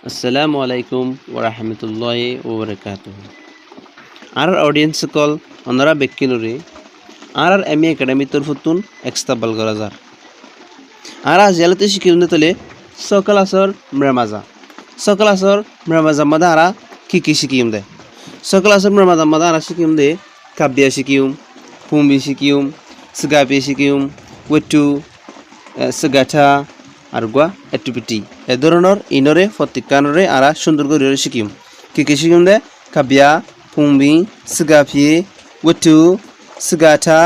Assalamu alaikum wa rahmatullahi wa barakatuh. Our audience call Honora Bekinuri. Our MA Academy Turfutun Extabal Garazar. Ara Zelatish Kilnatale Sokalasor Mramaza. Sokalasor Mramaza Madara Kiki Shikim de. Sokalasor Mramaza Madara Shikim de Kabia Shikium, Pumbi Shikium, Sagapi Shikium, Wetu, Sagata. আরগুয়া activity এ ধরনের ইনরে ফতিকানরে আরা সুন্দর করে শিখিম কি শিখিম দে কাবিয়া ফুংবি সিগাফি ওটু সিগাটা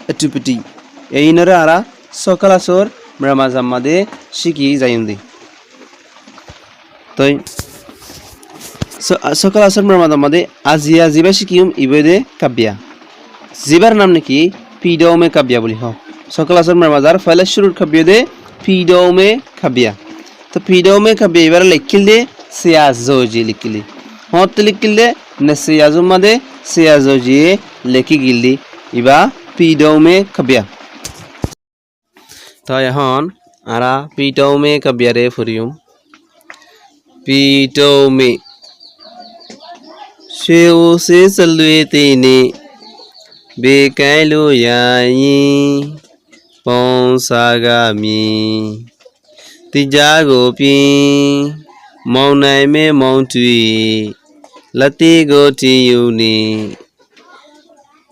activity এই ইনরে আরা সকালাসর মরামাজাম্মাদে শিখি যাইম দি তই সকালাসর মরামাজাম্মাদে আজিয়া জিবা শিখিম ইবেদে কাবিয়া জিবার নাম নাকি পিডাওমে কাবিয়া বলি হ সকালাসর মরামাজার ফাইলে শুরুর কাবিয়া দে Pidau me kabia. तो pidau me kabia इबार लिखिले सियाजोजी लिखिले. होत लिखिले न सियाजो मदे सियाजोजी लिखी गिली इबा pidau me kabia. तो यहाँ आरा pidau me kabia रे फुरियम. Pidau me शेव से सलुएते ने बेकायलो याई Ponsagami Tijagopi Maunai me Mountui Latigo Tiuni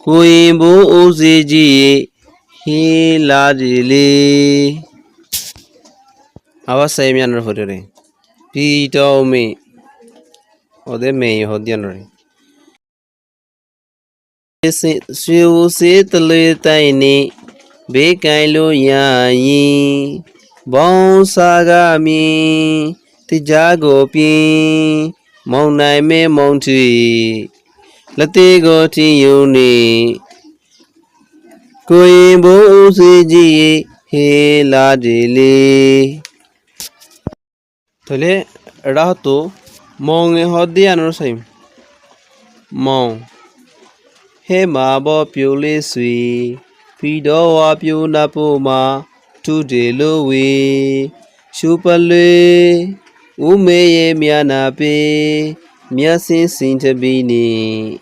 Kuimbu Uziji Hiladili Awa Samian Hodere Pito me Ode me Hodianre Siu Sitalitani Bekailo yayi Bonsagami Tijagopi Maunai me Mountui Latigo Tiuni Kuimbu Uziji Hiladili Tole Rato Mong Hodianor Sim Mong He Mabo Pule Sui Pido apyu napuma tudelowe shupale umeye mianape miasin sintabini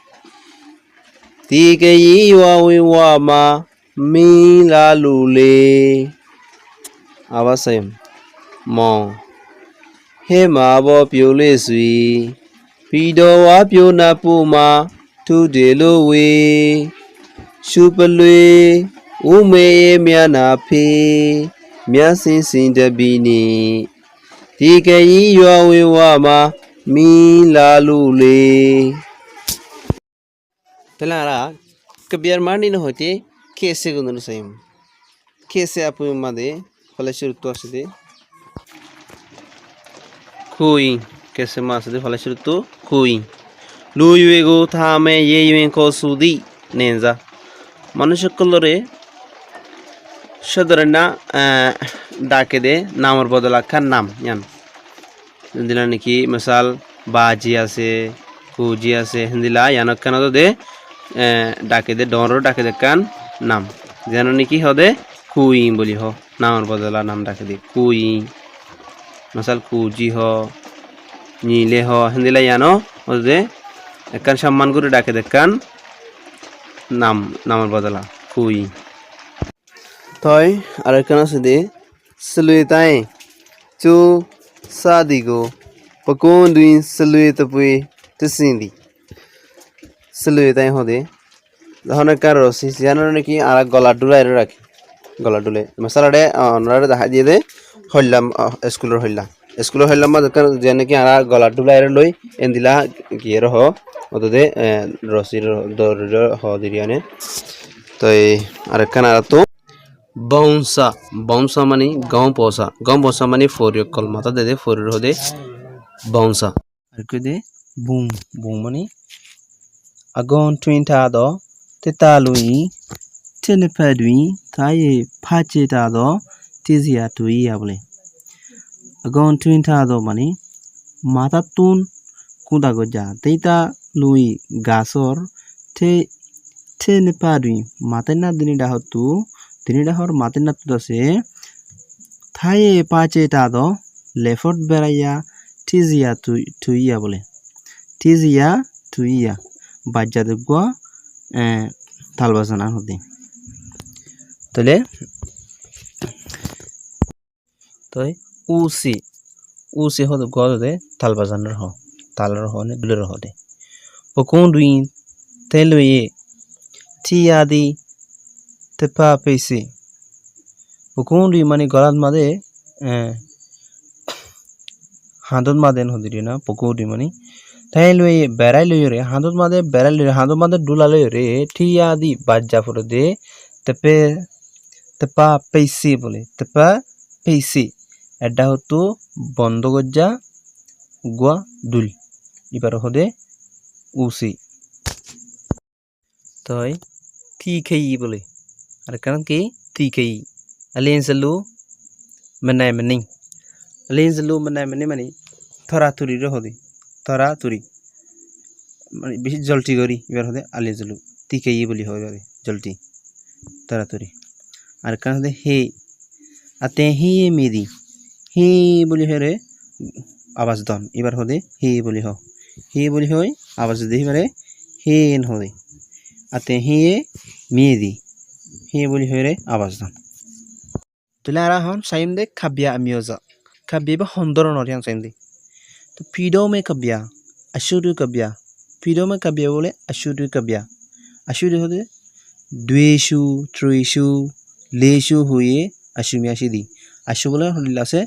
tikeyi wawe wama milalule avasayam mo he mabo pyole sui pido apyu napuma tudelowe Shupalwe umeye mianape miasin sintabini tikeyi yawe wama milalule Telara kabiyar mani no hote kese gunun sayim kese apu made fala shurtu aside kui kese masade fala shurtu kui luyego thame yeyuen ko sudi nenza মানুষকলরে সদরনা ডাকে দে নামের বদল আখার নাম ইয়ান হিন্দিলা নাকি মিসাল বাজি আছে কুজি আছে হিন্দিলা ইয়ানক কেন দে ডাকে দে ডর ডাকে দে কান নাম যেন নাকি হদে কুই বলি হ নামের বদলা নাম ডাকে দে কুই মিসাল কুজি হ নীলে হ হিন্দিলা ইয়ানো ওদে একান সম্মান করে ডাকে দে কান নামের বদলা কুই তই আর কেন আছে সলুইতাই চু সাদিগো পকন দুই সলুইতপুই তসিন্দি সলুইতাই হদে যখন কার রসি জানো নাকি আর গলা ডুলাই রাখি গলা ডুলে মশালাডে অনরারে দেখা দিয়ে দে হইলাম স্কুলের হইলাম মা যে নাকি আর গলা ডুলাই লই এন্দিলা কি রহ ওদে রসির দর হ দিরিয়ানে তই আর কানারা তো বাউন্সা মানে গাঁও পৌঁছা মানে ফরিয় কল মাথা দে ফরির হদে বাউন্সা আর কে দে বুম মানে আগন টুইনটা দ তেতালুই টেনেপাদুই তাই ফাচেটা দ তেজিয়া তুই বলে আগন টুইনটা দ মানে মাথা তুন কুদা গজা তেইতা লুই গাছর টেনেপাদুই মাতেনা দিনি ডাহর মাতেনা তুদাসে থাই পাচেটা দ লেফট বেড়াইয়া টিজিয়া তুইয়া বলে টিজিয়া তুইয়া বাজ্যাদের গোয়া তালবাজানা হতে তাহলে তাই উসি হতে গদে তালবাজানের হ তালর হ নে দুলের হতে পকুন দুই তেলয়ে টিয়াদি তেপা পেছি পকুন দুই মানে গলাত মাদে হাঁদত মাদেন হদিরি না পকুন দুই মানে তাই লয়ে বেড়াই লই রে হাঁদত মাদে বেড়াই লই হাঁদত মাদে ডুলা লই রে টিয়াদি বাজ্যা ফুটো দে তেপে তেপা পেছি বলে তেপা পেছি এটা হতো বন্ধ গজ্জা গুয়া দুল এবার হদে উসি তাই তি খেই বলে আর কারণ কি তি খেই আলিন সালু মেনাই মেনি আলিন সালু মেনাই মেনি মানে থরা তুরি রে হদে থরা তুরি মানে বেশি জলটি করি এবার হদে আলিন সালু তি খেই বলি হয় এবারে জলটি থরা তুরি আর কারণ হদে হে আতে হি মেদি হি বলি হয় রে আওয়াজ দন এবার হদে হি বলি হয় আওয়াজ দে এবারে হেন হদে আতে হি মেদি হি বলি হয় রে আওয়াজ দন তাহলে আর হন সাইম দে খাবিয়া আমিওজা খাবিয়া বা হন্দর নরিয়ান সাইম দে তো পিডো মে খাবিয়া আশুরু খাবিয়া পিডো মে খাবিয়া বলে আশুরু খাবিয়া আশুরু হদে দুয়েশু ত্রয়শু লেশু হয়ে আশুমিয়াশি দি আশু বলে হলিল আছে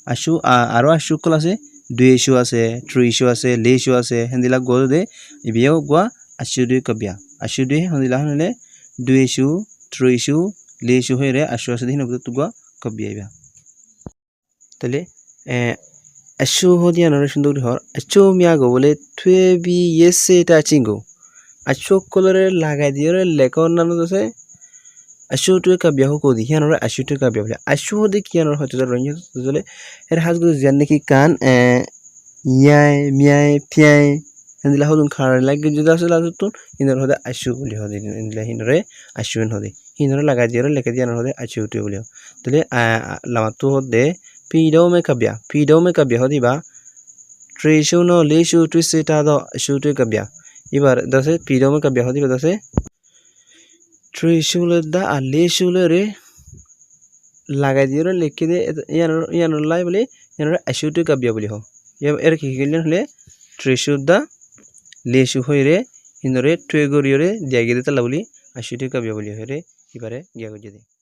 আশু আরো আশু কল আছে দুয়েশু আছে ত্রয়শু আছে লেশু আছে হেন্দিলা গল দে ইবিয়াও গোয়া আশুরু খাবিয়া আশুরু হেন্দিলা হলে দুয়েশু ত্রয়শু লেশু হয়ে রে আশু আছে দিন তো গোয়া খাবিয়া ইবা তাহলে আশু হদিয়া নরে সুন্দর হর আশু মিয়া গো বলে থুয়ে বি ইয়েসে এটা চিঙ্গো আশু কলরে লাগাই দিয়ে লেকর নানো আছে আশু টুয়ে কাবিয়া হো কোদি হিয়ানরে আশু টুয়ে কাবিয়া বলে আশু হদে কিয়ানর হয়তো রঞ্জ জলে এর হাজগু জান নাকি কান ইয়াই মিয়াই ফিয়াই হেন্দিলা হদুন খাড়া লাগে যদি আসলে আসতুন হিনর হদে আশু বলি হদে হিনদিলা হিনরে আশুন হদে হিনরে লাগাই দিয়ে লেকে দিয়ে হদে আশু টুয়ে বলি তাহলে লামাতু হদে পিডো মে কাবিয়া হদিবা ত্রেশু ন লেশু টুইসে তা দ আশু টুয়ে কাবিয়া এবার দসে পিডো মে কাবিয়া হদিবা দসে ত্রিশুলে দা আর লেশুলে রে লাগাই দিয়ে লেখি দে ইয়ানোর লাই বলে ইয়ানোর আশুটু কাবিয়া বলি হ এর কি গেলেন হলে ত্রিশু দা লেশু হই রে ইনরে টুয়ে গরিয়রে দিয়া গিয়ে তালা বলি আশুটু কাবিয়া বলি হয় রে এবারে গিয়া গিয়ে দে